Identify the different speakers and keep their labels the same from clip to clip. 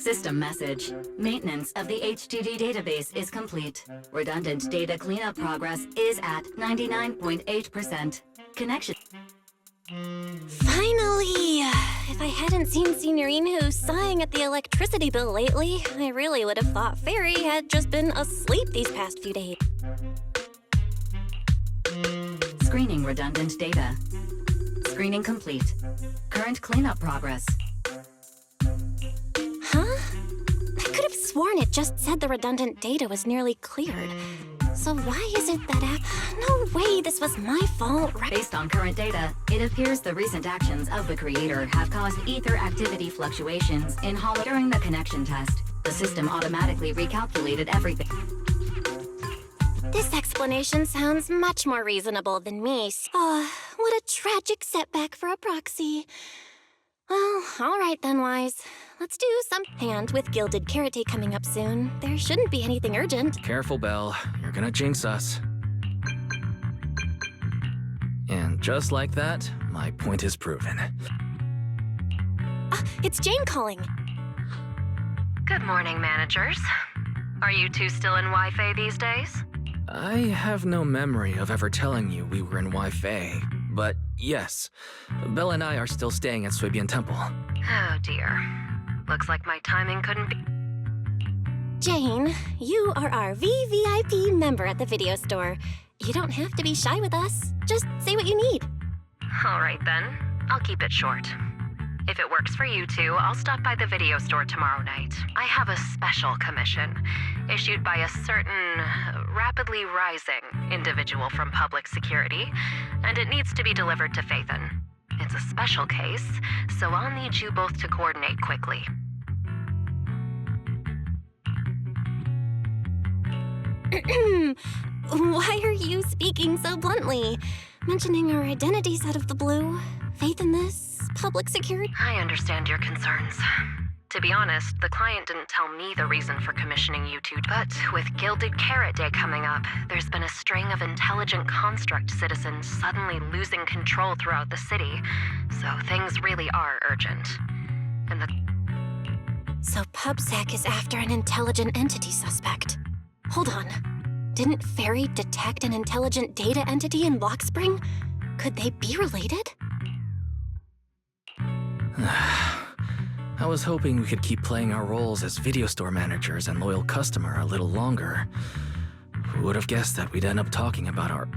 Speaker 1: System message. Maintenance of the HDD database is complete. Redundant data cleanup progress is at 99.8%. Connection.
Speaker 2: Finally! If I hadn't seen Signorine sighing at the electricity bill lately, I really would have thought Fairy had just been asleep these past few days.
Speaker 1: Screening redundant data. Screening complete. Current cleanup progress.
Speaker 2: Huh? I could have sworn it just said the redundant data was nearly cleared. So why is it that no way this was my fault, right?
Speaker 1: Based on current data, it appears the recent actions of the creator have caused ether activity fluctuations in Hollow during the connection test. The system automatically recalculated everything.
Speaker 2: This explanation sounds much more reasonable than me. Oh, what a tragic setback for a proxy. Well, all right then, Wise. Let's do some. And with Gilded Carrot Day coming up soon, there shouldn't be anything urgent.
Speaker 3: Careful, Belle. You're gonna jinx us. And just like that, my point is proven.
Speaker 2: It's Jane calling.
Speaker 4: Good morning, managers. Are you two still in Wi-Fi these days?
Speaker 3: I have no memory of ever telling you we were in Wi-Fi, but yes, Belle and I are still staying at Suibian Temple.
Speaker 4: Oh dear. Looks like my timing couldn't be...
Speaker 2: Jane, you are our VVIP member at the video store. You don't have to be shy with us. Just say what you need.
Speaker 4: All right then, I'll keep it short. If it works for you two, I'll stop by the video store tomorrow night. I have a special commission issued by a certain rapidly rising individual from public security, and it needs to be delivered to Phaethon. It's a special case, so I'll need you both to coordinate quickly.
Speaker 2: Why are you speaking so bluntly? Mentioning our identities out of the blue, faith in this, public security.
Speaker 4: I understand your concerns. To be honest, the client didn't tell me the reason for commissioning you two, but with Gilded Carrot Day coming up, there's been a string of intelligent construct citizens suddenly losing control throughout the city, so things really are urgent. And
Speaker 2: So PubSec is after an intelligent entity suspect. Hold on. Didn't Fairy detect an intelligent data entity in Block Spring? Could they be related?
Speaker 3: I was hoping we could keep playing our roles as video store managers and loyal customer a little longer. Who would have guessed that we'd end up talking about our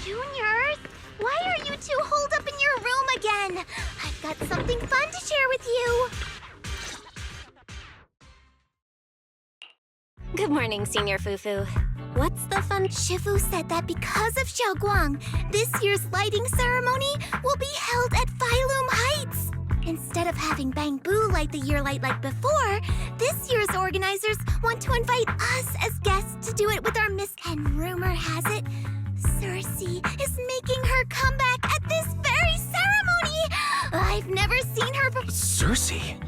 Speaker 5: Juniors, why are you two holed up in your room again? I've got something fun to share with you.
Speaker 2: Good morning, Senior Fufu. What's the fun?
Speaker 5: Shifu said that because of Yao Guang, this year's lighting ceremony will be held at Phylum Heights. Instead of having Bang Boo light the year light like before, this year's organizers want to invite us as guests to do it with our Miss. And rumor has it, Cersei is making her comeback at this very ceremony! I've never seen her before.
Speaker 3: Cersei?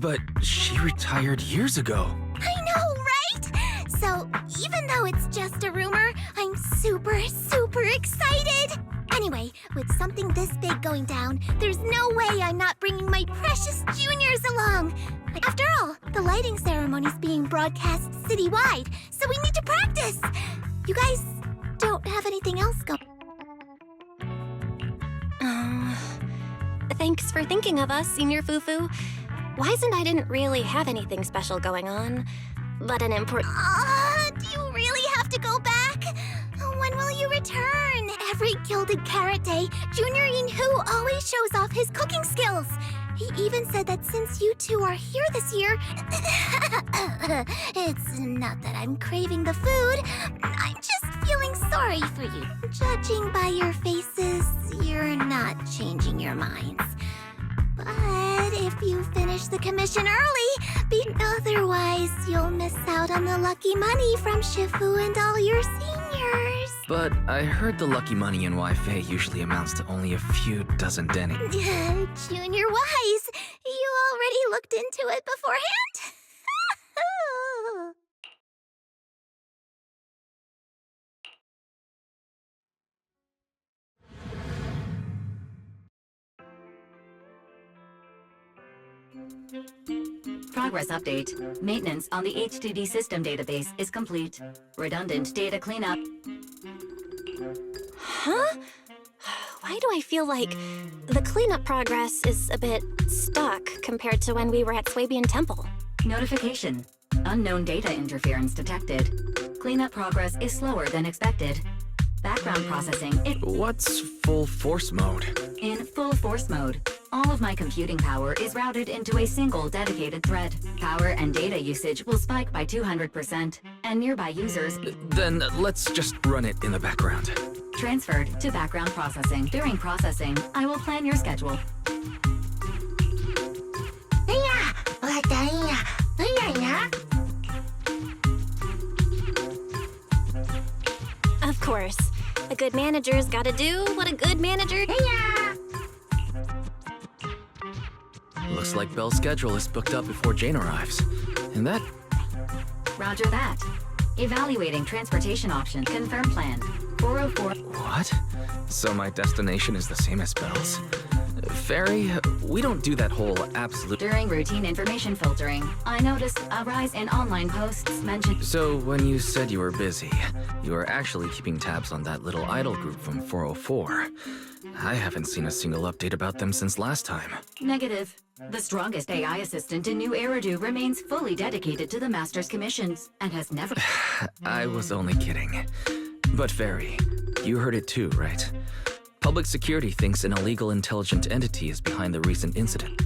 Speaker 3: But she retired years ago.
Speaker 5: I know, right? So, even though it's just a rumor, I'm super, super excited! Anyway, with something this big going down, there's no way I'm not bringing my precious juniors along! After all, the lighting ceremony's being broadcast citywide, so we need to practice! You guys don't have anything else going.
Speaker 2: Thanks for thinking of us, Senior Fufu. Wise and I didn't really have anything special going on, but an important...
Speaker 5: Do you really have to go back? When will you return? Every Gilded Carrot Day, Junior Yinhu always shows off his cooking skills. He even said that since you two are here this year... It's not that I'm craving the food. I'm just feeling sorry for you. Judging by your faces, you're not changing your minds. But if you finish the commission early, otherwise you'll miss out on the lucky money from Shifu and all your seniors. course.
Speaker 3: But I heard the lucky money in Wi-Fi usually amounts to only a few dozen denny.
Speaker 5: Junior Wise, you already looked into it beforehand?
Speaker 1: Progress update. Maintenance on the HDD system database is complete. Redundant data cleanup.
Speaker 2: Huh? Why do I feel like the cleanup progress is a bit stuck compared to when we were at Swabian Temple?
Speaker 1: Notification. Unknown data interference detected. Cleanup progress is slower than expected. Background processing.
Speaker 3: What's full force mode?
Speaker 1: In full force mode, all of my computing power is routed into a single dedicated thread. Power and data usage will spike by 200%, and nearby users
Speaker 3: Then let's just run it in the background.
Speaker 1: transferred to background processing. During processing, I will plan your schedule.
Speaker 2: Of course. A good manager's gotta do what a good manager...
Speaker 3: Looks like Belle's schedule is booked up before Jane arrives. And that...
Speaker 1: Roger that. Evaluating transportation option. Confirm plan. 404.
Speaker 3: What? So my destination is the same as Belle's? Ferry, we don't do that whole absolute...
Speaker 1: During routine information filtering, I noticed a rise in online posts mentioned.
Speaker 3: So when you said you were busy, you were actually keeping tabs on that little idol group from 404. I haven't seen a single update about them since last time.
Speaker 1: Negative. The strongest AI assistant in New Eridu remains fully dedicated to the Master's commissions and has never...
Speaker 3: I was only kidding. But Ferry, you heard it too, right? Public security thinks an illegal intelligent entity is behind the recent incident.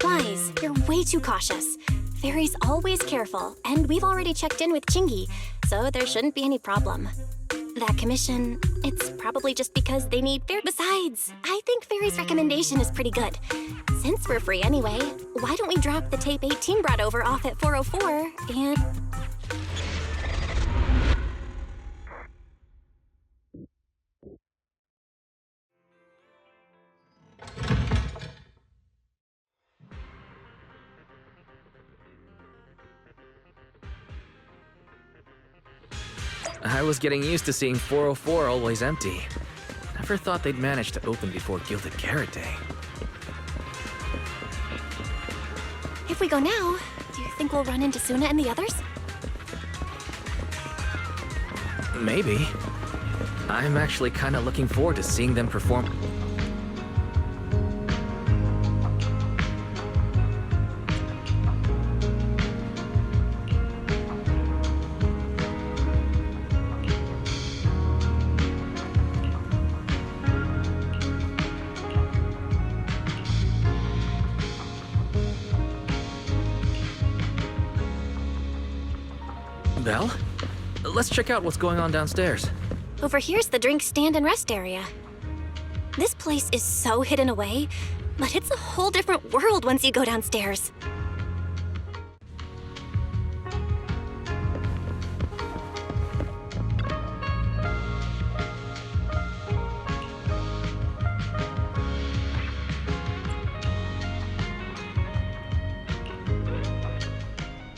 Speaker 2: Wise, you're way too cautious. Fairy's always careful, and we've already checked in with Chingy, so there shouldn't be any problem. That commission, it's probably just because they need fair. Besides, I think Fairy's recommendation is pretty good. Since we're free anyway, why don't we drop the tape 18 brought over off at 404 and...
Speaker 3: I was getting used to seeing 404 always empty. Never thought they'd manage to open before Gilded Carrot Day.
Speaker 2: If we go now, do you think we'll run into Suna and the others?
Speaker 3: Maybe. I'm actually kind of looking forward to seeing them perform. Belle? Let's check out what's going on downstairs.
Speaker 2: Over here's the drink stand and rest area. This place is so hidden away, but it's a whole different world once you go downstairs.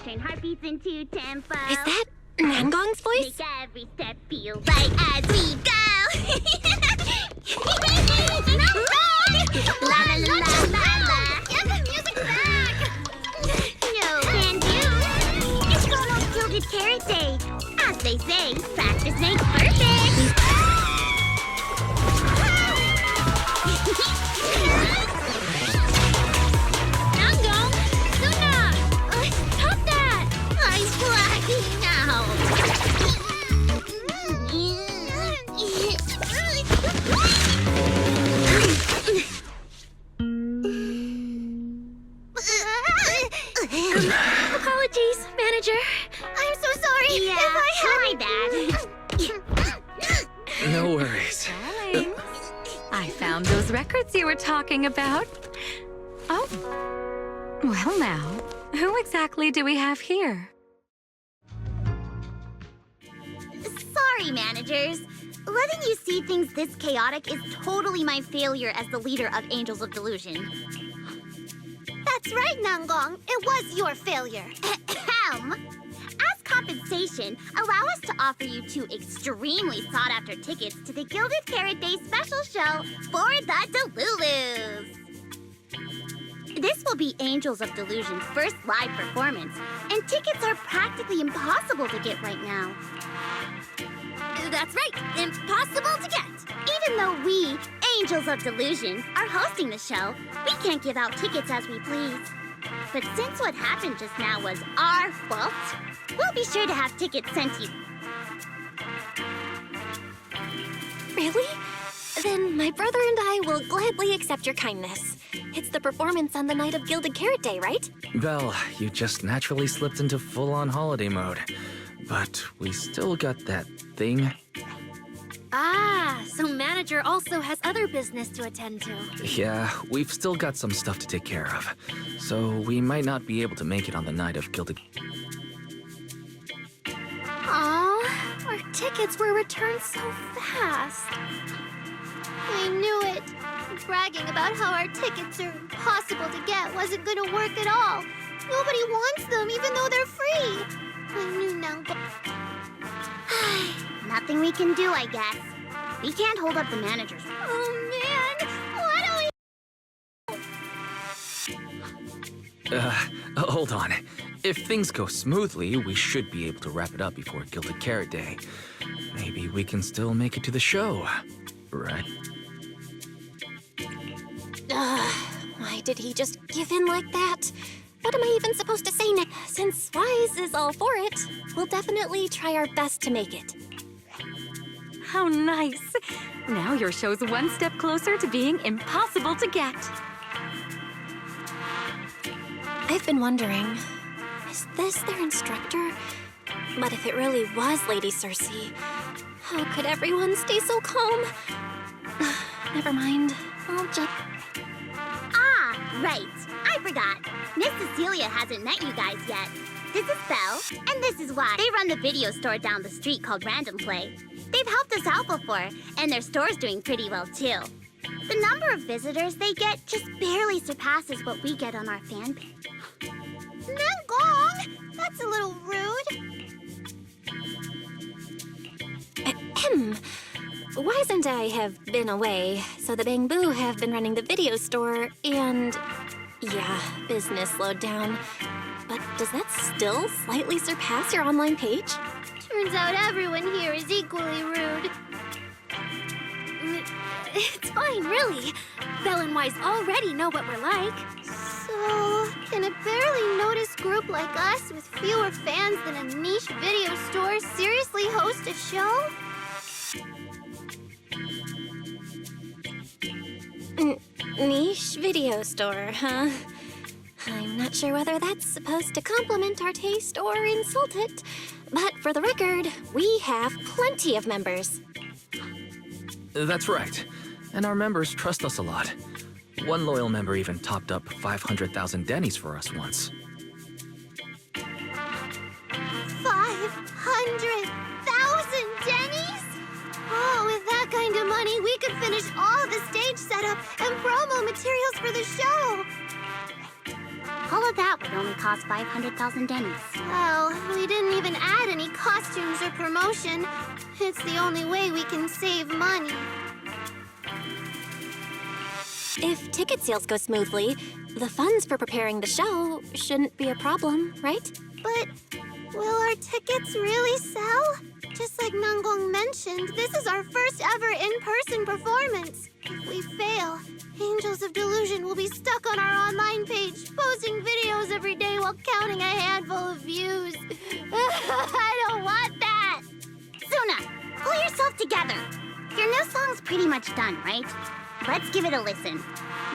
Speaker 5: Turn heartbeats into tempo.
Speaker 2: Is that Nangong's voice?
Speaker 5: Make every step feel right as we go. La la la la la. Get the music back. No can do. It's almost Gilded Carrot Day. As they say, practice makes perfect. Nangong, Suna, stop that! I'm blacking Apologies, manager. I'm so sorry.
Speaker 4: Yeah,
Speaker 5: if I
Speaker 4: my
Speaker 5: bad.
Speaker 3: No worries.
Speaker 6: Darling, I found those records you were talking about. Oh. Well now, who exactly do we have here?
Speaker 5: sorry, managers. Letting you see things this chaotic is totally my failure as the leader of Angels of Delusion. That's right, Nanggong. It was your failure. As compensation, allow us to offer you 2 extremely sought-after tickets to the Gilded Carrot Day special show for the Delulus. This will be Angels of Delusion's first live performance, and tickets are practically impossible to get right now. That's right, impossible to get. Even though we, Angels of Delusion, are hosting the show, we can't give out tickets as we please. But since what happened just now was our fault, we'll be sure to have tickets sent to you.
Speaker 2: Really? Then my brother and I will gladly accept your kindness. It's the performance on the night of Gilded Carrot Day, right?
Speaker 3: Well, you just naturally slipped into full-on holiday mode. But we still got that thing.
Speaker 2: Ah, so manager also has other business to attend to.
Speaker 3: Yeah, we've still got some stuff to take care of. So we might not be able to make it on the night of Gilded...
Speaker 2: Aw, our tickets were returned so fast.
Speaker 5: I knew it. Bragging about how our tickets are impossible to get wasn't gonna work at all. Nobody wants them, even though they're free. I knew Nanggong. Nothing we can do, I guess. We can't hold up the managers. Oh, man! What do we...
Speaker 3: Hold on. If things go smoothly, we should be able to wrap it up before Gilded Carrot Day. Maybe we can still make it to the show, right?
Speaker 2: Why did he just give in like that? What am I even supposed to say next? Since Wise is all for it, we'll definitely try our best to make it.
Speaker 6: How nice. Now your show's one step closer to being impossible to get.
Speaker 2: I've been wondering, is this their instructor? But if it really was Lady Cersei, how could everyone stay so calm? Never mind. I'll just...
Speaker 5: Ah, right. I forgot. Miss Cecilia hasn't met you guys yet. This is Belle, and this is why. They run the video store down the street called Random Play. They've helped us out before, and their store's doing pretty well, too. The number of visitors they get just barely surpasses what we get on our fan page. Nanggong! That's a little rude.
Speaker 2: Ahem. Wise and I have been away, so the Bangbu have been running the video store, and... yeah, business slowed down. But does that still slightly surpass your online page?
Speaker 5: Turns out everyone here is equally rude.
Speaker 2: It's fine, really. Belle and Wise already know what we're like.
Speaker 5: So, can a barely noticed group like us with fewer fans than a niche video store seriously host a show?
Speaker 2: Niche video store, huh? I'm not sure whether that's supposed to compliment our taste or insult it. But for the record, we have plenty of members.
Speaker 3: That's right. And our members trust us a lot. One loyal member even topped up 500,000 dennies for us once.
Speaker 5: 500,000 dennies? Oh, with that kind of money, we could finish all the stage setup and promo materials for the show. All of that would only cost 500,000 dennies. Well, we didn't even add any costumes or promotion. It's the only way we can save money.
Speaker 2: If ticket sales go smoothly, the funds for preparing the show shouldn't be a problem, right?
Speaker 5: But will our tickets really sell? Just like Nanggong mentioned, this is our first ever in-person performance. If we fail, Angels of Delusion will be stuck on our online page, posting videos every day while counting a handful of views. I don't want that! Suna, pull yourself together. Your new song's pretty much done, right? Let's give it a listen.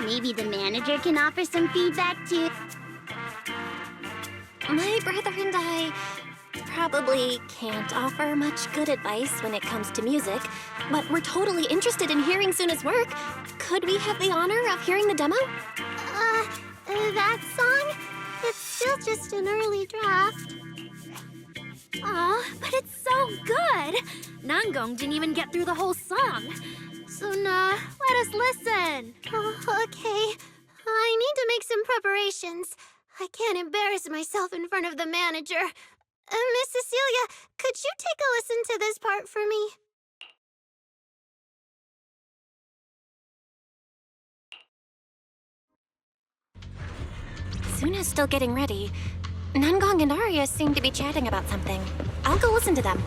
Speaker 5: Maybe the manager can offer some feedback too.
Speaker 2: My brother and I probably can't offer much good advice when it comes to music, but we're totally interested in hearing Suna's work. Could we have the honor of hearing the demo?
Speaker 5: That song? It's still just an early draft.
Speaker 2: Aw, but it's so
Speaker 7: Oh, good! Nangong didn't even get through the whole song. Suna, let us listen.
Speaker 5: Oh, okay. I need to make some preparations. I can't embarrass myself in front of the manager. Miss Cecilia, could you take a listen to this part for me?
Speaker 2: Suna's still getting ready. Nangong and Arya seem to be chatting about something. I'll go listen to them.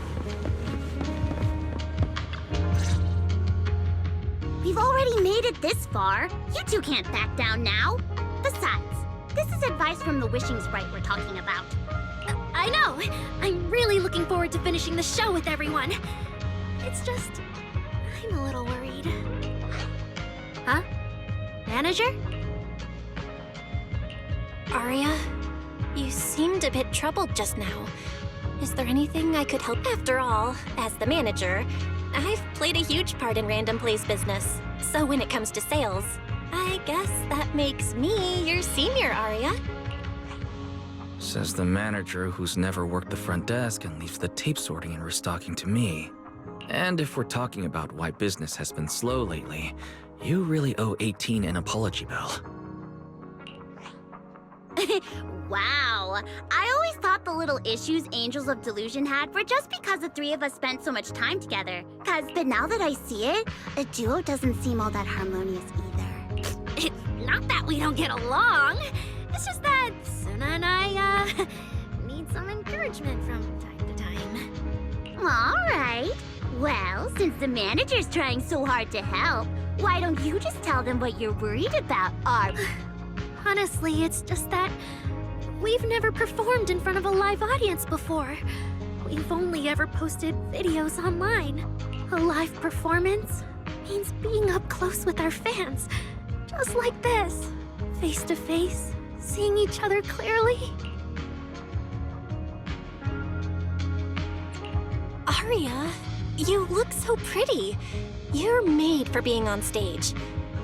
Speaker 5: We've already made it this far. You two can't back down now. Besides, this is advice from the wishing sprite we're talking about.
Speaker 7: I know! I'm really looking forward to finishing the show with everyone. It's just... I'm a little worried. Huh? Manager?
Speaker 2: Arya, you seemed a bit troubled just now. Is there anything I could help? After all, as the manager, I've played a huge part in Random Play's business. So when it comes to sales, I guess that makes me your senior, Arya.
Speaker 3: Says the manager who's never worked the front desk and leaves the tape sorting and restocking to me. And if we're talking about why business has been slow lately, you really owe 18 an apology bill.
Speaker 5: Wow. I always thought the little issues Angels of Delusion had were just because the three of us spent so much time together. But now that I see it, the duo doesn't seem all that harmonious either.
Speaker 7: It's not that we don't get along. It's just that Suna and I, need some encouragement from time to time.
Speaker 5: All right. Well, since the manager's trying so hard to help, why don't you just tell them what you're worried about,
Speaker 7: Honestly, it's just that we've never performed in front of a live audience before. We've only ever posted videos online. A live performance means being up close with our fans, just like this, face to face, seeing each other clearly.
Speaker 2: Arya, you look so pretty. You're made for being on stage.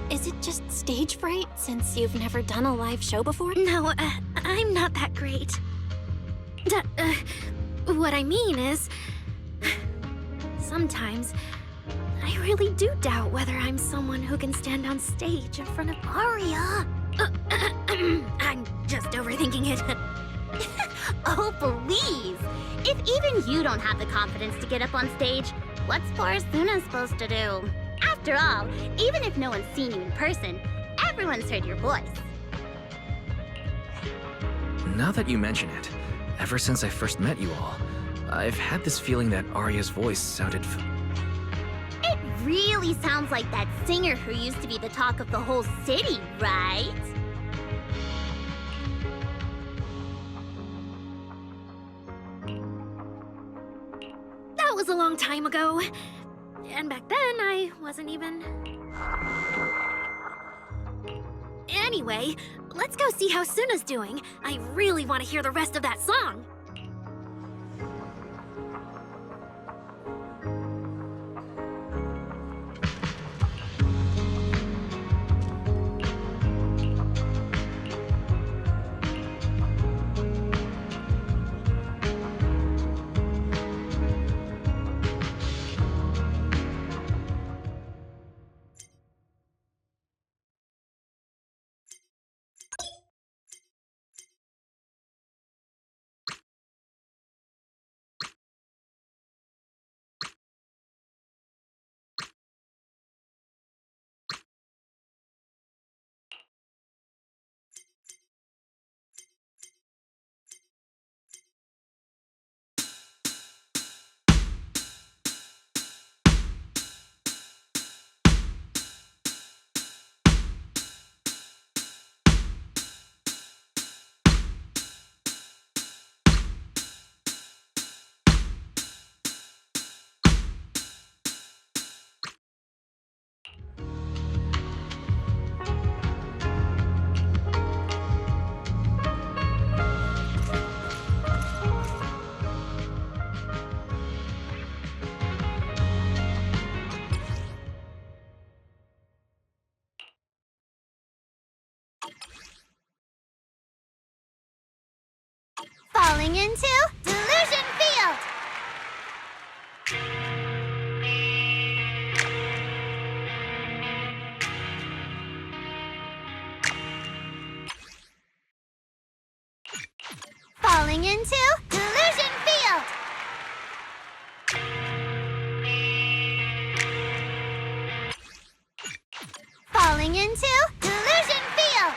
Speaker 2: Is it just stage fright since you've never done a live show before?
Speaker 7: No, I'm not that great. What I mean is, sometimes I really do doubt whether I'm someone who can stand on stage in front of
Speaker 5: Arya?
Speaker 7: I'm just overthinking it.
Speaker 5: Oh, please! If even you don't have the confidence to get up on stage, what's poor Suna supposed to do? After all, even if no one's seen you in person, everyone's heard your voice.
Speaker 3: Now that you mention it, ever since I first met you all, I've had this feeling that Arya's voice sounded
Speaker 5: It really sounds like that singer who used to be the talk of the whole city, right?
Speaker 7: That was a long time ago. And back then, I wasn't even... Anyway, let's go see how Suna's doing. I really want to hear the rest of that song.
Speaker 5: Falling into Delusion Field! Falling into Delusion Field! Falling into Delusion Field!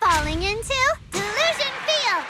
Speaker 5: Falling into Delusion Field!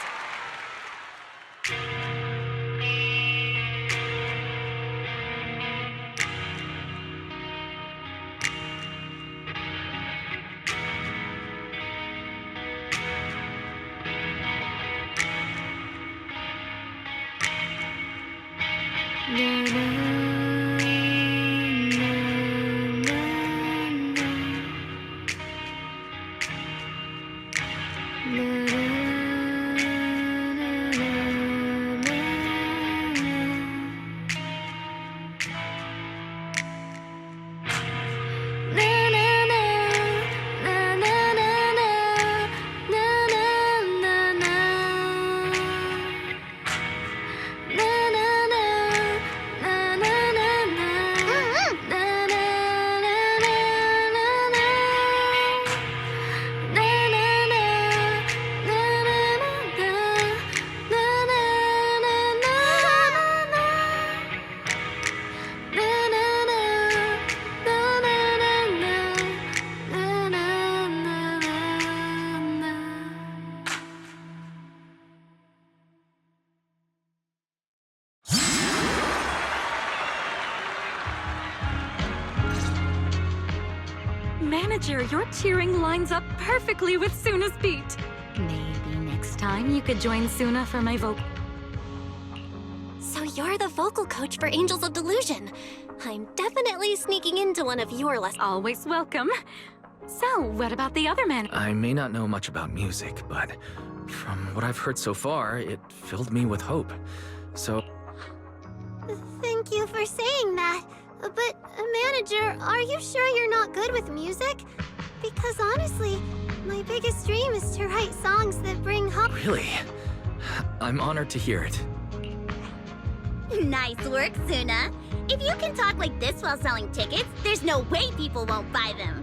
Speaker 6: Manager, your cheering lines up perfectly with Suna's beat. Maybe next time you could join Suna for my vocal.
Speaker 2: So you're the vocal coach for Angels of Delusion. I'm definitely sneaking into one of your lessons.
Speaker 6: Always welcome. So, what about the other man?
Speaker 3: I may not know much about music, but from what I've heard so far, it filled me with hope. So,
Speaker 5: Thank you for saying that. But, Manager, are you sure you're not good with music? Because honestly, my biggest dream is to write songs that bring hope.
Speaker 3: really, I'm honored to hear it.
Speaker 5: Nice work, Suna. If you can talk like this while selling tickets, there's no way people won't buy them.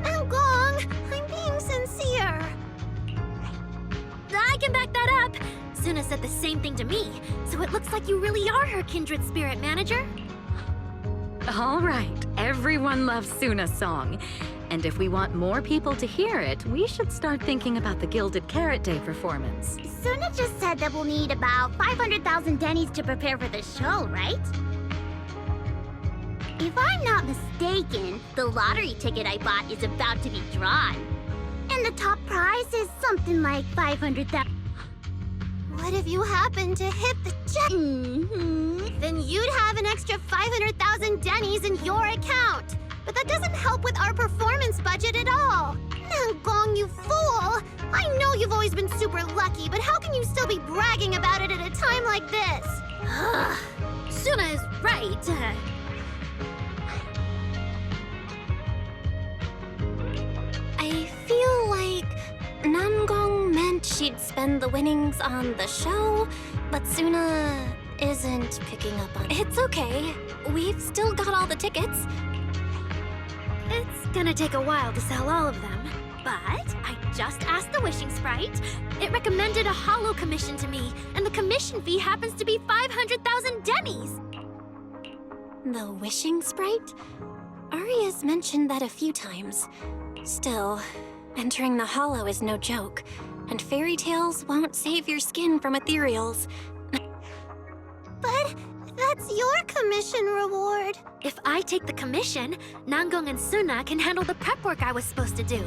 Speaker 5: Yao Guang, I'm being sincere.
Speaker 7: I can back that up. Suna said the same thing to me, so it looks like you really are her kindred spirit, Manager.
Speaker 6: All right, everyone loves Suna's song. And if we want more people to hear it, we should start thinking about the Gilded Carrot Day performance.
Speaker 5: Suna just said that we'll need about 500,000 dennies to prepare for the show, right? If I'm not mistaken, the lottery ticket I bought is about to be drawn. And the top prize is something like 500,000. What if you happen to hit the jackpot? Then you'd have an extra 500,000 dennies in your account. But that doesn't help with our performance budget at all. Yao Guang, you fool! I know you've always been super lucky, but how can you still be bragging about it at a time like this?
Speaker 7: Suna is right.
Speaker 2: I feel like Nangong meant she'd spend the winnings on the show, but Suna isn't picking up on it. It's okay. We've still got all the tickets.
Speaker 7: It's gonna take a while to sell all of them, but I just asked the Wishing Sprite. It recommended a holo commission to me, and the commission fee happens to be 500,000 dennies.
Speaker 2: The Wishing Sprite? Aria's mentioned that a few times. Still, entering the holo is no joke, and fairy tales won't save your skin from ethereals.
Speaker 5: But that's your commission reward.
Speaker 7: If I take the commission, Nangong and Suna can handle the prep work I was supposed to do.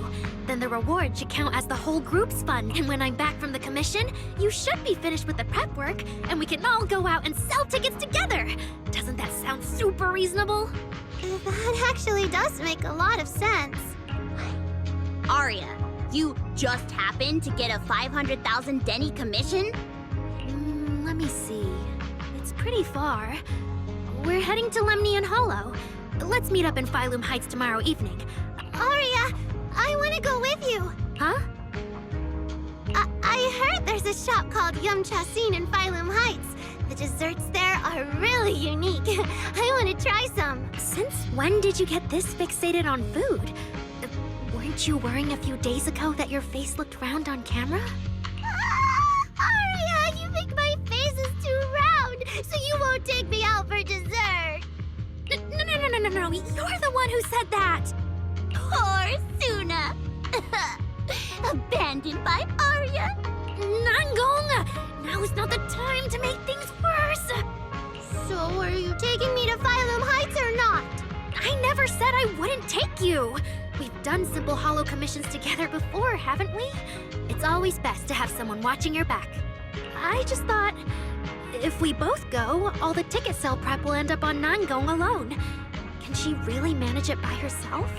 Speaker 7: Then the reward should count as the whole group's fun, and when I'm back from the commission, you should be finished with the prep work, and we can all go out and sell tickets together. Doesn't that sound super reasonable?
Speaker 5: That actually does make a lot of sense. Aria, you just happened to get a 500,000 denny commission?
Speaker 7: Let me see. It's pretty far. We're heading to Lemnian Hollow. Let's meet up in Phylum Heights tomorrow evening.
Speaker 5: Aria, I want to go with you.
Speaker 7: Huh?
Speaker 5: I heard there's a shop called Yum Chasin in Phylum Heights. The desserts there are really unique. I want to try some.
Speaker 7: Since when did you get this fixated on food? Weren't you worrying a few days ago that your face looked round on camera?
Speaker 5: Aria, you think my face is too round, so you won't take me out for dessert.
Speaker 7: No, you're the one who said that!
Speaker 5: Poor Suna. Abandoned by Aria.
Speaker 7: Nangong! Now is not the time to make things worse!
Speaker 5: So are you taking me to Phylum Heights or not?
Speaker 7: I never said I wouldn't take you! We've done simple holo commissions together before, haven't we? It's always best to have someone watching your back. I just thought, if we both go, all the ticket sale prep will end up on Nangong alone. Can she really manage it by herself?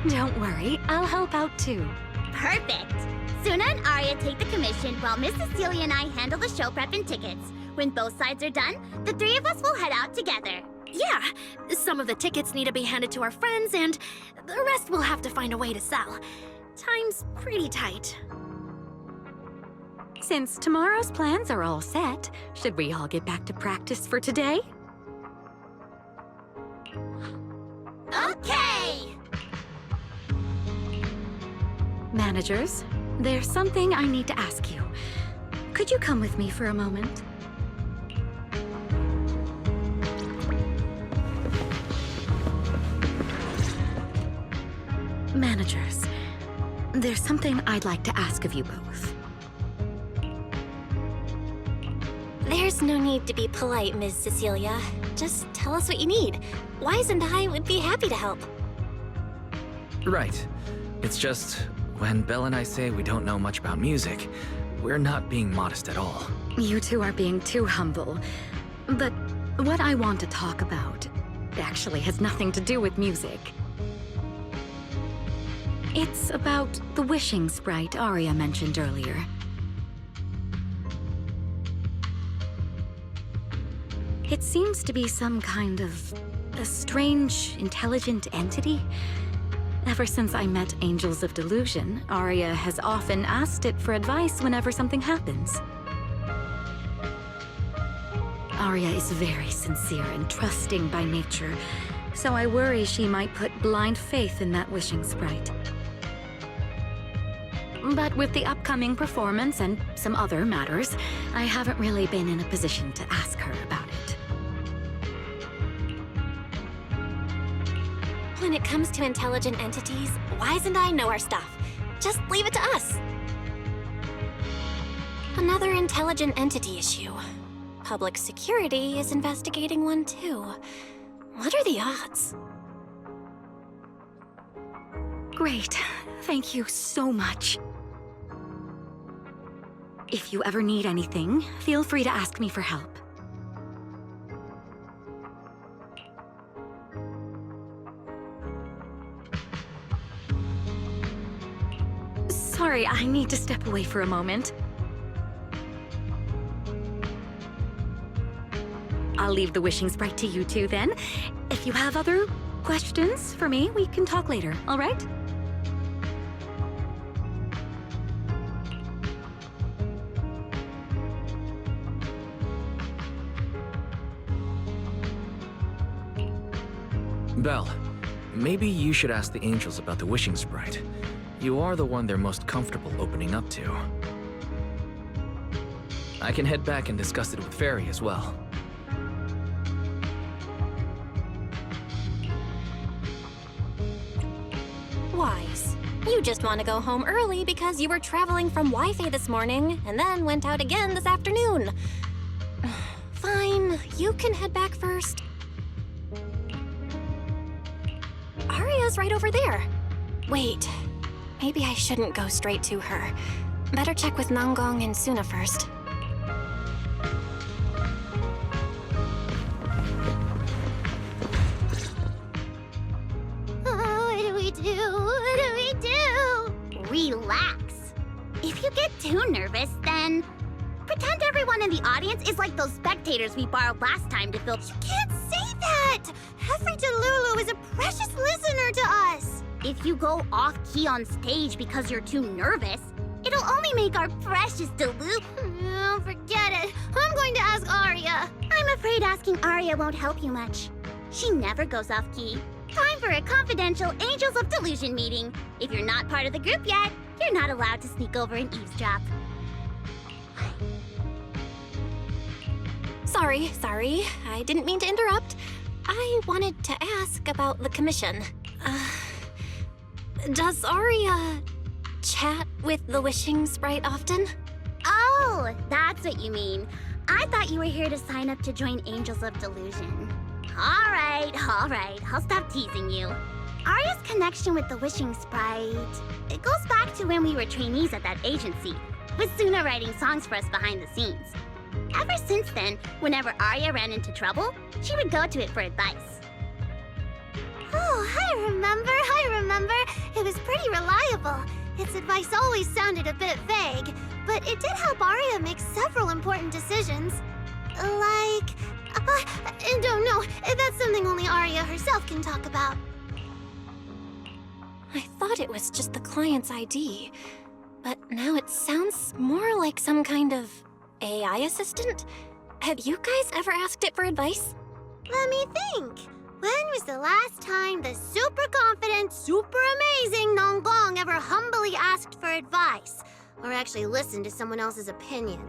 Speaker 6: Don't worry, I'll help out too.
Speaker 5: Perfect. Suna and Aria take the commission while Miss Cecilia and I handle the show prep and tickets. When both sides are done, the three of us will head out together.
Speaker 7: Yeah, some of the tickets need to be handed to our friends, and the rest we'll have to find a way to sell. Time's pretty tight.
Speaker 6: Since tomorrow's plans are all set, should we all get back to practice for today?
Speaker 5: Okay!
Speaker 6: Managers, there's something I need to ask you. Could you come with me for a moment? Managers, there's something I'd like to ask of you both.
Speaker 2: There's no need to be polite, Ms. Cecilia. Just tell us what you need. Wise and I would be happy to help.
Speaker 3: Right. It's just, when Belle and I say we don't know much about music, we're not being modest at all.
Speaker 6: You two are being too humble. But what I want to talk about actually has nothing to do with music. It's about the wishing sprite Arya mentioned earlier. It seems to be some kind of a strange, intelligent entity. Ever since I met Angels of Delusion, Arya has often asked it for advice whenever something happens. Arya is very sincere and trusting by nature, so I worry she might put blind faith in that wishing sprite. But with the upcoming performance and some other matters, I haven't really been in a position to ask her about it.
Speaker 2: When it comes to intelligent entities, Wise and I know our stuff. Just leave it to us. Another intelligent entity issue. Public security is investigating one too. What are the odds?
Speaker 6: Great. Thank you so much. If you ever need anything, feel free to ask me for help. Sorry, I need to step away for a moment. I'll leave the wishing sprite to you two then. If you have other questions for me, we can talk later, all right?
Speaker 3: Belle, maybe you should ask the angels about the wishing sprite. You are the one they're most comfortable opening up to. I can head back and discuss it with Fairy as well.
Speaker 2: Wise, you just want to go home early because you were traveling from Wi-Fi this morning and then went out again this afternoon. Fine, you can head back first. Arya's right over there. Wait, maybe I shouldn't go straight to her. Better check with Nanggong and Suna first.
Speaker 5: What do we do? Relax. If you get too nervous, then pretend everyone in the audience is like those spectators we borrowed last time to fill. You can't say that! Every Delulu is a precious listener to us. If you go off-key on stage because you're too nervous, it'll only make our precious Delu. Oh, forget it. I'm going to ask Arya. I'm afraid asking Arya won't help you much. She never goes off-key. Time for a confidential Angels of Delusion meeting. If you're not part of the group yet, you're not allowed to sneak over and eavesdrop.
Speaker 2: Sorry. I didn't mean to interrupt. I wanted to ask about the commission. Does Arya chat with the wishing sprite often?
Speaker 5: Oh, that's what you mean. I thought you were here to sign up to join Angels of Delusion. All right. I'll stop teasing you. Arya's connection with the wishing sprite, it goes back to when we were trainees at that agency, with Suna writing songs for us behind the scenes. Ever since then, whenever Arya ran into trouble, she would go to it for advice. Oh, I remember. It was pretty reliable. Its advice always sounded a bit vague, but it did help Arya make several important decisions. Like... don't know. That's something only Arya herself can talk about.
Speaker 2: I thought it was just the client's ID, but now it sounds more like some kind of AI assistant? Have you guys ever asked it for advice?
Speaker 5: Let me think. When was the last time the super confident, super amazing Nanggong ever humbly asked for advice? Or actually listened to someone else's opinion?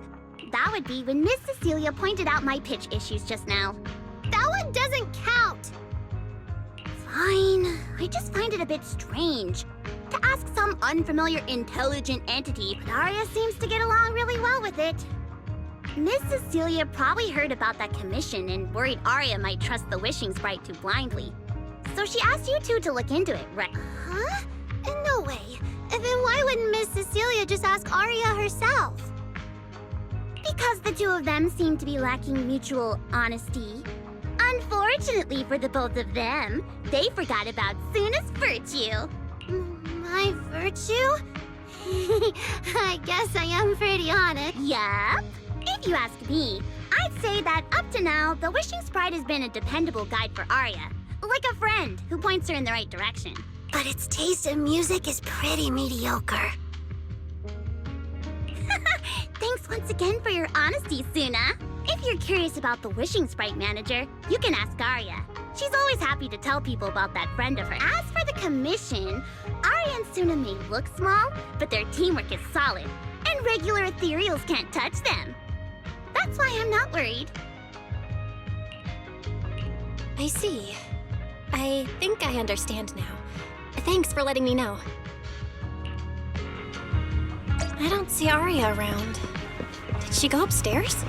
Speaker 5: That would be when Miss Cecilia pointed out my pitch issues just now. That one doesn't count! Fine. I just find it a bit strange to ask some unfamiliar intelligent entity, but Arya seems to get along really well with it. Miss Cecilia probably heard about that commission and worried Arya might trust the wishing sprite too blindly. So she asked you two to look into it, right? Huh? No way. Then why wouldn't Miss Cecilia just ask Aria herself? Because the two of them seem to be lacking mutual honesty. Unfortunately for the both of them, they forgot about Suna's virtue. My virtue? I guess I am pretty honest. Yup. If you ask me, I'd say that up to now, the Wishing Sprite has been a dependable guide for Aria. Like a friend who points her in the right direction. But its taste in music is pretty mediocre. Thanks once again for your honesty, Suna. If you're curious about the Wishing Sprite manager, you can ask Aria. She's always happy to tell people about that friend of hers. As for the commission, Aria and Suna may look small, but their teamwork is solid, and regular ethereals can't touch them. That's why I'm not worried.
Speaker 2: I see. I think I understand now. Thanks for letting me know. I don't see Aria around. Did she go upstairs?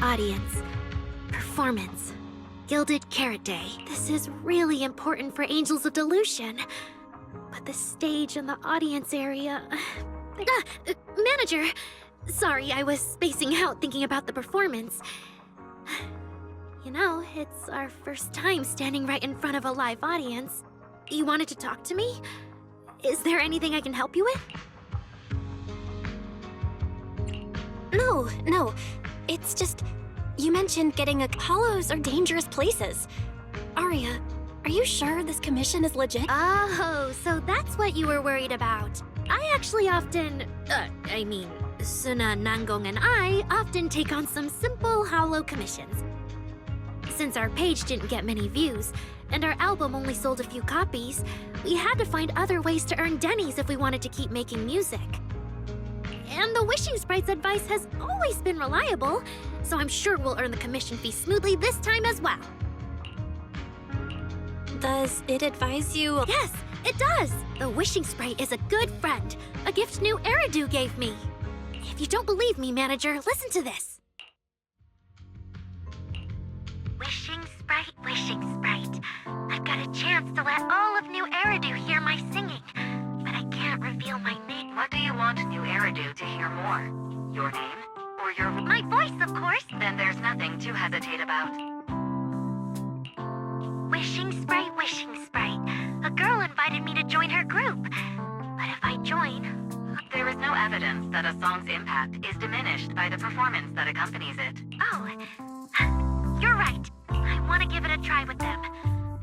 Speaker 7: Audience. Performance. Gilded Carrot Day. This is really important for Angels of Delusion. But the stage and the audience area... Manager! Sorry, I was spacing out thinking about the performance. You know, it's our first time standing right in front of a live audience. You wanted to talk to me? Is there anything I can help you with?
Speaker 2: No. It's just... You mentioned getting a... Hollows are dangerous places. Aria, are you sure this commission is legit?
Speaker 7: Oh, so that's what you were worried about. I actually often... Suna, Nangong, and I often take on some simple hollow commissions. Since our page didn't get many views, and our album only sold a few copies, we had to find other ways to earn dennies if we wanted to keep making music. And the Wishing Sprite's advice has always been reliable, so I'm sure we'll earn the commission fee smoothly this time as well.
Speaker 2: Does it advise you?
Speaker 7: Yes, it does! The Wishing Sprite is a good friend, a gift new Eridu gave me. If you don't believe me, manager, listen to this. Wishing Sprite, I've got a chance to let all of New Eridu hear my singing, but I can't reveal my name.
Speaker 4: What do you want New Eridu to hear more? Your name? Or your...
Speaker 7: My voice, of course.
Speaker 4: Then there's nothing to hesitate about.
Speaker 7: Wishing Sprite. A girl invited me to join her group. But if I join...
Speaker 4: There is no evidence that a song's impact is diminished by the performance that accompanies it.
Speaker 7: Oh, you're right. I want to give it a try with them.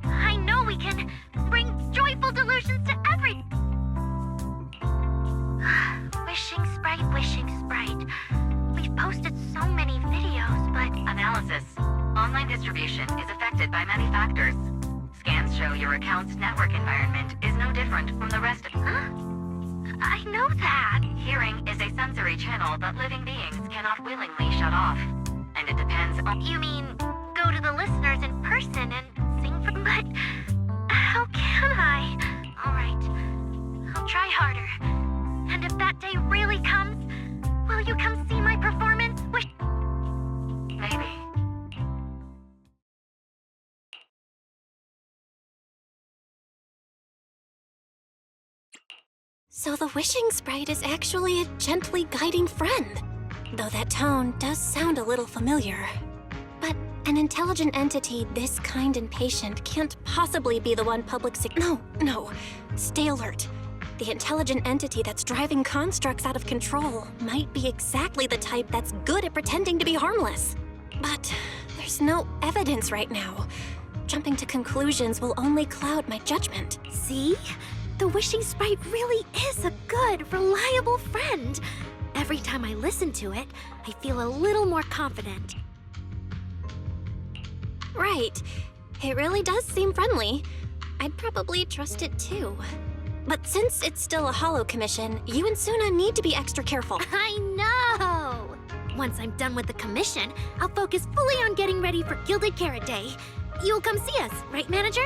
Speaker 7: I know we can bring joyful delusions to every... Wishing Sprite. We've posted so many videos, but...
Speaker 4: Analysis. Online distribution is affected by many factors. Scans show your account's network environment is no different from the rest of...
Speaker 7: Huh? I know that.
Speaker 4: Hearing is a sensory channel that living beings cannot willingly shut off. And it depends on...
Speaker 7: You mean, go to the listeners in person and sing for... But how can I? All right, I'll try harder. And if that day really comes, will you come see my performance?
Speaker 4: Maybe.
Speaker 2: So the Wishing Sprite is actually a gently guiding friend. Though that tone does sound a little familiar. But an intelligent entity this kind and patient can't possibly be the one public No. Stay alert. The intelligent entity that's driving constructs out of control might be exactly the type that's good at pretending to be harmless. But there's no evidence right now. Jumping to conclusions will only cloud my judgment.
Speaker 7: See? The Wishing Sprite really is a good, reliable friend. Every time I listen to it, I feel a little more confident.
Speaker 2: Right. It really does seem friendly. I'd probably trust it too. But since it's still a hollow commission, you and Suna need to be extra careful.
Speaker 7: I know! Once I'm done with the commission, I'll focus fully on getting ready for Gilded Carrot Day. You'll come see us, right, manager?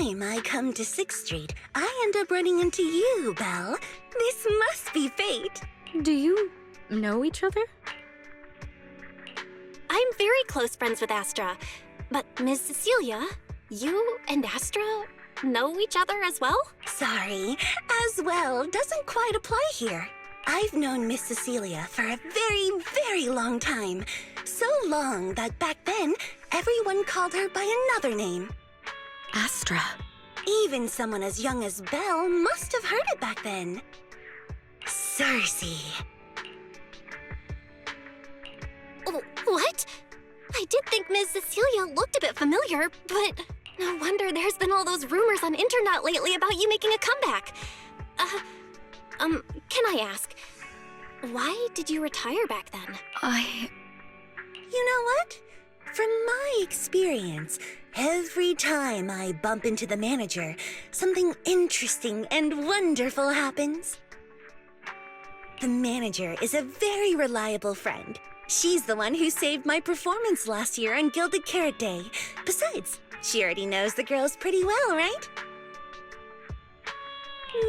Speaker 8: time I come to 6th Street, I end up running into you, Belle. This must be fate.
Speaker 6: Do you know each other?
Speaker 2: I'm very close friends with Astra. But Ms. Cecilia, you and Astra know each other as well?
Speaker 8: Sorry, as well doesn't quite apply here. I've known Miss Cecilia for a very, very long time. So long that back then, everyone called her by another name.
Speaker 6: Astra.
Speaker 8: Even someone as young as Belle must have heard it back then. Circe.
Speaker 2: What? I did think Ms. Cecilia looked a bit familiar, but no wonder there's been all those rumors on internet lately about you making a comeback. Can I ask, why did you retire back then?
Speaker 8: You know what? From my experience, every time I bump into the manager, something interesting and wonderful happens. The manager is a very reliable friend. She's the one who saved my performance last year on Gilded Carrot Day. Besides, she already knows the girls pretty well, right?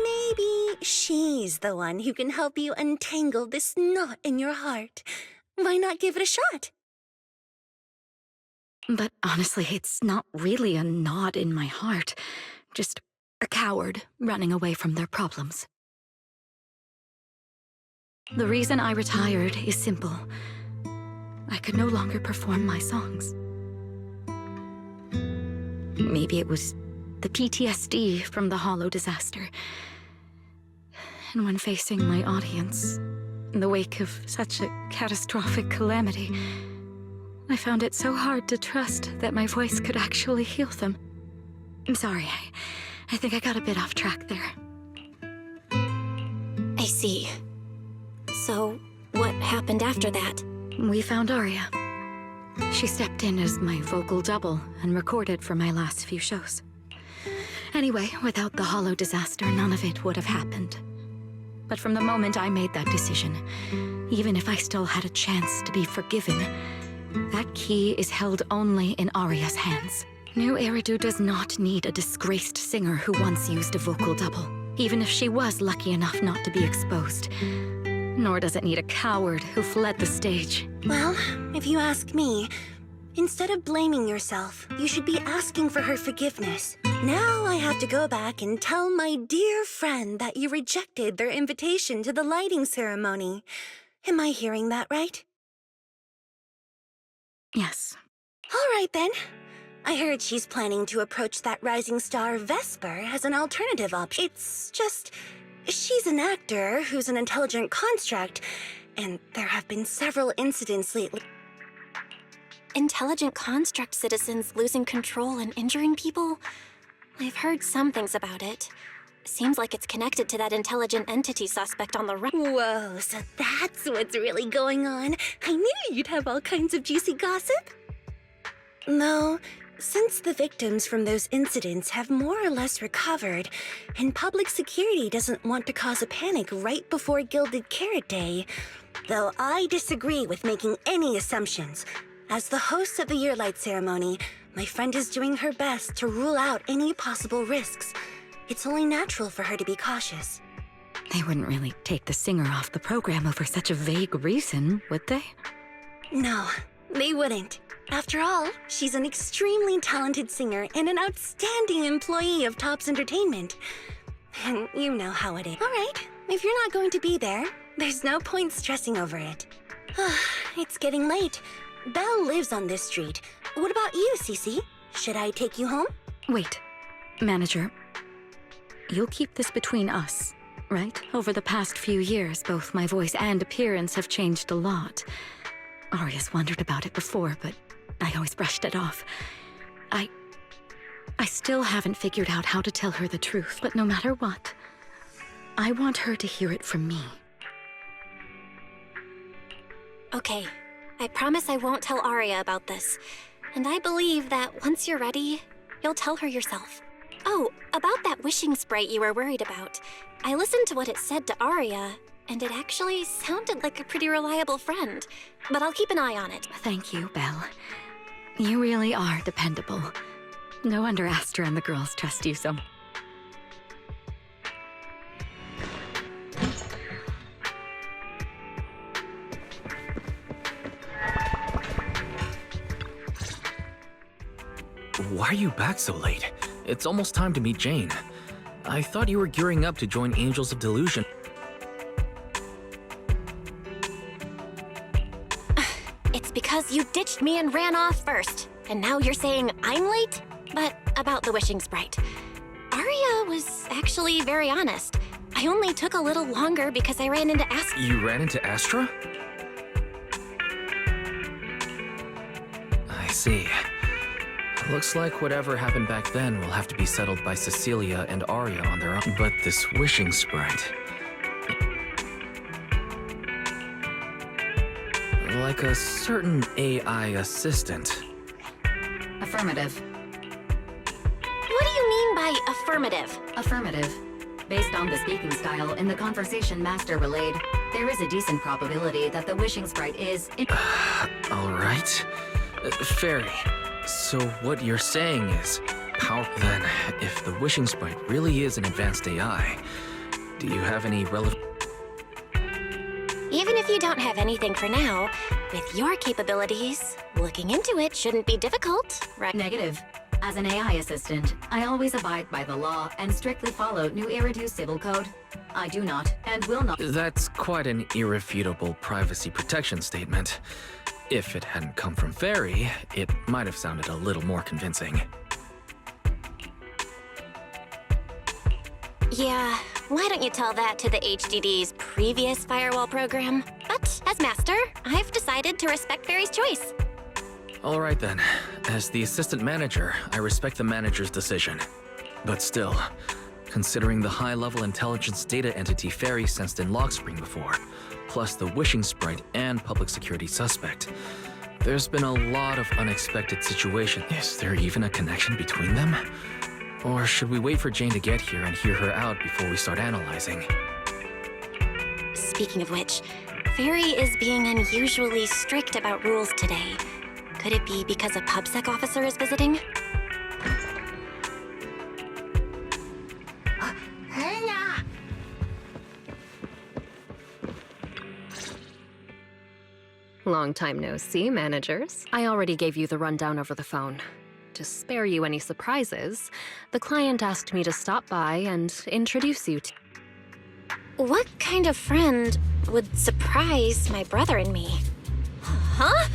Speaker 8: Maybe she's the one who can help you untangle this knot in your heart. Why not give it a shot?
Speaker 6: But honestly, it's not really a knot in my heart. Just a coward running away from their problems. The reason I retired is simple. I could no longer perform my songs. Maybe it was the PTSD from the Hollow disaster. And when facing my audience, in the wake of such a catastrophic calamity, I found it so hard to trust that my voice could actually heal them. I'm sorry, I think I got a bit off track there.
Speaker 2: I see. So, what happened after that?
Speaker 6: We found Aria. She stepped in as my vocal double and recorded for my last few shows. Anyway, without the Hollow disaster, none of it would have happened. But from the moment I made that decision, even if I still had a chance to be forgiven, that key is held only in Aria's hands. New Eridu does not need a disgraced singer who once used a vocal double, even if she was lucky enough not to be exposed. Nor does it need a coward who fled the stage.
Speaker 8: Well, if you ask me, instead of blaming yourself, you should be asking for her forgiveness. Now I have to go back and tell my dear friend that you rejected their invitation to the lighting ceremony. Am I hearing that right?
Speaker 6: Yes.
Speaker 8: All right, then. I heard she's planning to approach that rising star Véspera as an alternative option. It's just, she's an actor who's an intelligent construct, and there have been several incidents lately.
Speaker 2: Intelligent construct citizens losing control and injuring people? I've heard some things about it. Seems like it's connected to that intelligent entity suspect on the right.
Speaker 8: Whoa, so that's what's really going on. I knew you'd have all kinds of juicy gossip. No, since the victims from those incidents have more or less recovered, and public security doesn't want to cause a panic right before Gilded Carrot Day, though I disagree with making any assumptions. As the host of the Yearlight ceremony, my friend is doing her best to rule out any possible risks. It's only natural for her to be cautious.
Speaker 6: They wouldn't really take the singer off the program over such a vague reason, would they?
Speaker 8: No, they wouldn't. After all, she's an extremely talented singer and an outstanding employee of Topps Entertainment. And you know how it is. All right, if you're not going to be there, there's no point stressing over it. It's getting late. Belle lives on this street. What about you, Cece? Should I take you home?
Speaker 6: Wait, manager. You'll keep this between us, right? Over the past few years, both my voice and appearance have changed a lot. Aria's wondered about it before, but I always brushed it off. I still haven't figured out how to tell her the truth, but no matter what, I want her to hear it from me.
Speaker 2: Okay, I promise I won't tell Aria about this. And I believe that once you're ready, you'll tell her yourself. Oh, about that wishing sprite you were worried about. I listened to what it said to Aria, and it actually sounded like a pretty reliable friend. But I'll keep an eye on it.
Speaker 6: Thank you, Belle. You really are dependable. No wonder Astra and the girls trust you so.
Speaker 3: Why are you back so late? It's almost time to meet Jane. I thought you were gearing up to join Angels of Delusion.
Speaker 2: It's because you ditched me and ran off first. And now you're saying I'm late? But about the wishing sprite. Arya was actually very honest. I only took a little longer because I ran into Astra.
Speaker 3: You ran into Astra? I see. Looks like whatever happened back then will have to be settled by Cecilia and Arya on their own. But this wishing sprite... like a certain AI assistant.
Speaker 1: Affirmative.
Speaker 2: What do you mean by affirmative?
Speaker 1: Affirmative. Based on the speaking style in the conversation Master relayed, there is a decent probability that the wishing sprite is...
Speaker 3: All right. Fairy, so what you're saying is... Then, if the wishing sprite really is an advanced AI, do you have any relevant...
Speaker 2: Even if you don't have anything for now, with your capabilities, looking into it shouldn't be difficult, right?
Speaker 1: Negative. As an AI assistant, I always abide by the law and strictly follow New Eridu Civil Code. I do not, and will not...
Speaker 3: That's quite an irrefutable privacy protection statement. If it hadn't come from Fairy, it might have sounded a little more convincing.
Speaker 2: Yeah, why don't you tell that to the HDD's previous firewall program? But as master, I've decided to respect Fairy's choice.
Speaker 3: All right then. As the assistant manager, I respect the manager's decision. But still, considering the high-level intelligence data entity Fairy sensed in Logspring before, plus the wishing sprite and public security suspect, there's been a lot of unexpected situations. Is there even a connection between them? Or should we wait for Jane to get here and hear her out before we start analyzing?
Speaker 2: Speaking of which, Fairy is being unusually strict about rules today. Could it be because a PubSec officer is visiting?
Speaker 4: Long time no see, managers. I already gave you the rundown over the phone. To spare you any surprises, the client asked me to stop by and introduce you to...
Speaker 2: What kind of friend would surprise my brother and me? Huh?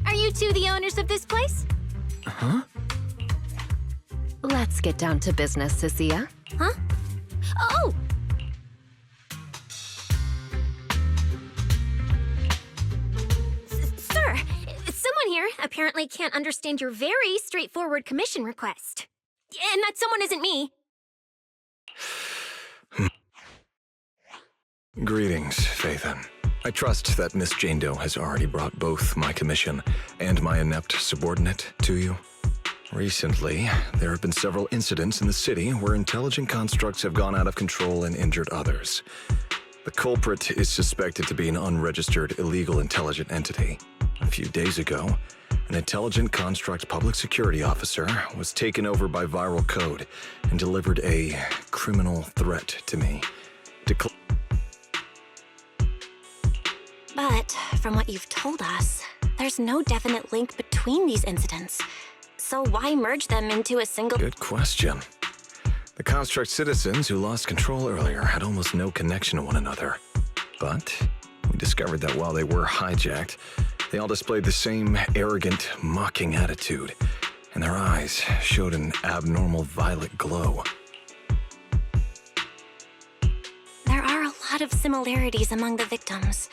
Speaker 2: Are you two the owners of this place?
Speaker 3: Huh?
Speaker 4: Let's get down to business, Cecilia.
Speaker 2: Huh? Oh! Sir, someone here apparently can't understand your very straightforward commission request. And that someone isn't me.
Speaker 9: Greetings, Faithen. I trust that Miss Jane Doe has already brought both my commission and my inept subordinate to you. Recently, there have been several incidents in the city where intelligent constructs have gone out of control and injured others. The culprit is suspected to be an unregistered illegal intelligent entity. A few days ago, an intelligent construct public security officer was taken over by viral code and delivered a criminal threat to me.
Speaker 2: But from what you've told us, there's no definite link between these incidents. So why merge them into a single...
Speaker 9: Good question. The construct citizens who lost control earlier had almost no connection to one another. But we discovered that while they were hijacked, they all displayed the same arrogant, mocking attitude, and their eyes showed an abnormal violet glow.
Speaker 2: There are a lot of similarities among the victims.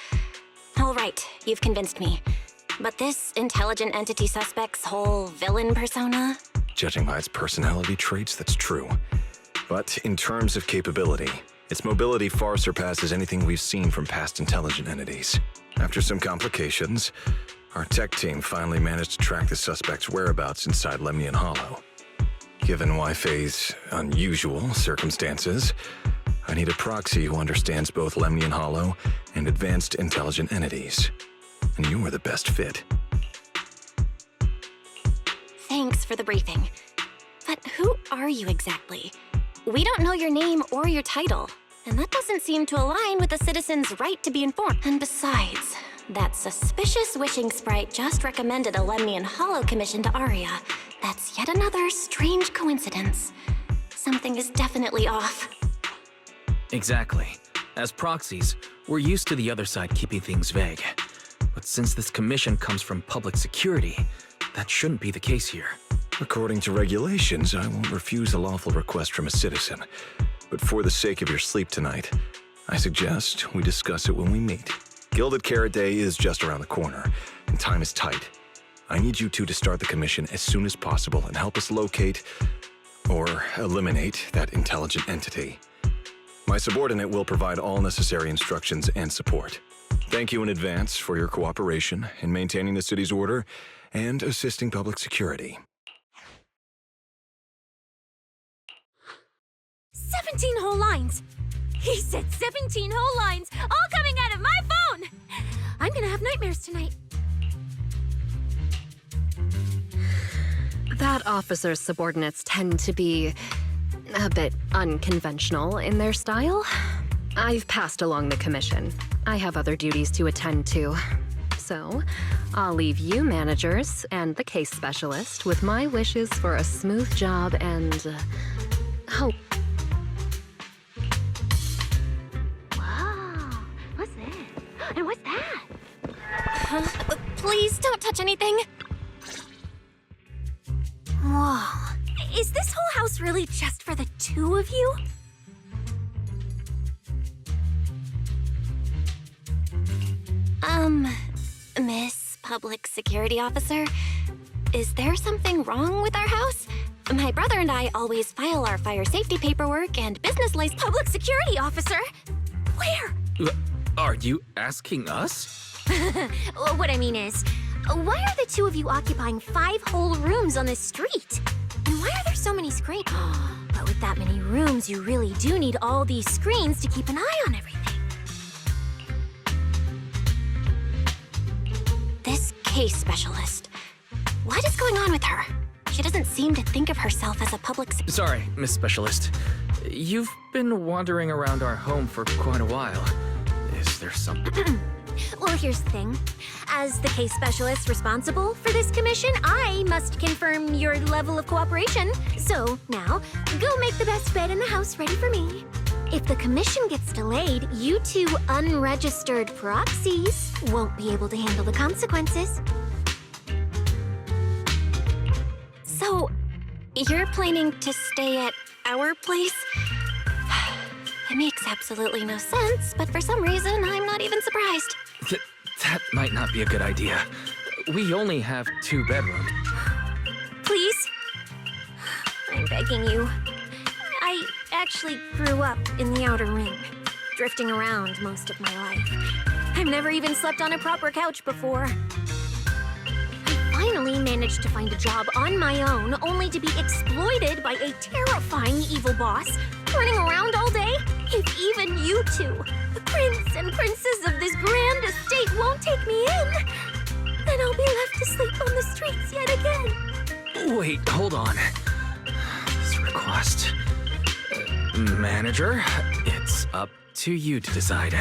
Speaker 2: All right, you've convinced me. But this intelligent entity suspect's whole villain persona?
Speaker 9: Judging by its personality traits, that's true. But in terms of capability, its mobility far surpasses anything we've seen from past intelligent entities. After some complications, our tech team finally managed to track the suspect's whereabouts inside Lemnian Hollow. Given Wai-Fei's unusual circumstances, I need a proxy who understands both Lemnian Hollow and advanced intelligent entities. And you were the best fit.
Speaker 2: Thanks for the briefing. But who are you exactly? We don't know your name or your title, and that doesn't seem to align with the citizens' right to be informed. And besides, that suspicious wishing sprite just recommended a Lemnian Hollow commission to Arya. That's yet another strange coincidence. Something is definitely off.
Speaker 3: Exactly. As proxies, we're used to the other side keeping things vague. But since this commission comes from public security, that shouldn't be the case here.
Speaker 9: According to regulations, I won't refuse a lawful request from a citizen. But for the sake of your sleep tonight, I suggest we discuss it when we meet. Gilded Carrot Day is just around the corner, and time is tight. I need you two to start the commission as soon as possible and help us locate or eliminate that intelligent entity. My subordinate will provide all necessary instructions and support. Thank you in advance for your cooperation in maintaining the city's order and assisting public security.
Speaker 7: 17 whole lines! He said 17 whole lines, all coming out of my phone! I'm gonna have nightmares tonight.
Speaker 4: That officer's subordinates tend to be a bit unconventional in their style. I've passed along the commission. I have other duties to attend to. So, I'll leave you managers and the case specialist with my wishes for a smooth job and hope.
Speaker 7: Wow, what's that? And what's that?
Speaker 2: Please don't touch anything.
Speaker 7: Whoa. Is this whole house really just for the two of you?
Speaker 2: Miss Public Security Officer, is there something wrong with our house? My brother and I always file our fire safety paperwork and business license.
Speaker 7: Public Security Officer? Where?
Speaker 3: Are you asking us?
Speaker 7: What I mean is, why are the two of you occupying 5 whole rooms on this street? And why are there so many screens? But with that many rooms, you really do need all these screens to keep an eye on everything.
Speaker 2: This case specialist. What is going on with her? She doesn't seem to think of herself as a public...
Speaker 3: Sorry, Miss Specialist. You've been wandering around our home for quite a while. Is there something...
Speaker 7: Well, here's the thing. As the case specialist responsible for this commission, I must confirm your level of cooperation. So, now, go make the best bed in the house ready for me. If the commission gets delayed, you two unregistered proxies won't be able to handle the consequences.
Speaker 2: So, you're planning to stay at our place? It makes absolutely no sense, but for some reason, I'm not even surprised.
Speaker 3: That might not be a good idea. We only have 2 bedrooms.
Speaker 7: Please? I'm begging you. I actually grew up in the Outer Ring, drifting around most of my life. I've never even slept on a proper couch before. I finally managed to find a job on my own, only to be exploited by a terrifying evil boss, running around all day. If even you two, the prince and princess of this grand estate, won't take me in, then I'll be left to sleep on the streets yet again.
Speaker 3: Wait, hold on. This request... Manager, it's up to you to decide.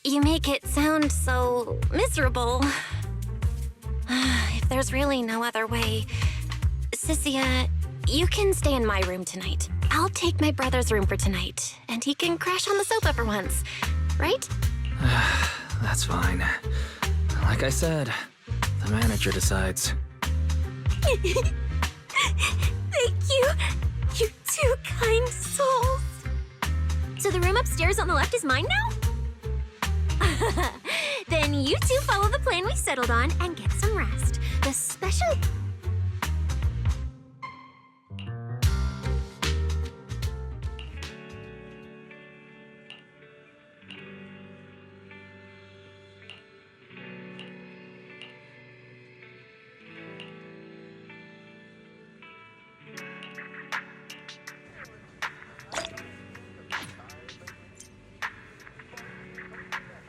Speaker 2: You make it sound so miserable. If there's really no other way... Sissia, you can stay in my room tonight. I'll take my brother's room for tonight, and he can crash on the sofa for once. Right?
Speaker 3: That's fine. Like I said, the manager decides.
Speaker 7: Thank you, you two kind souls. So the room upstairs on the left is mine now? Then you two follow the plan we settled on and get some rest. The special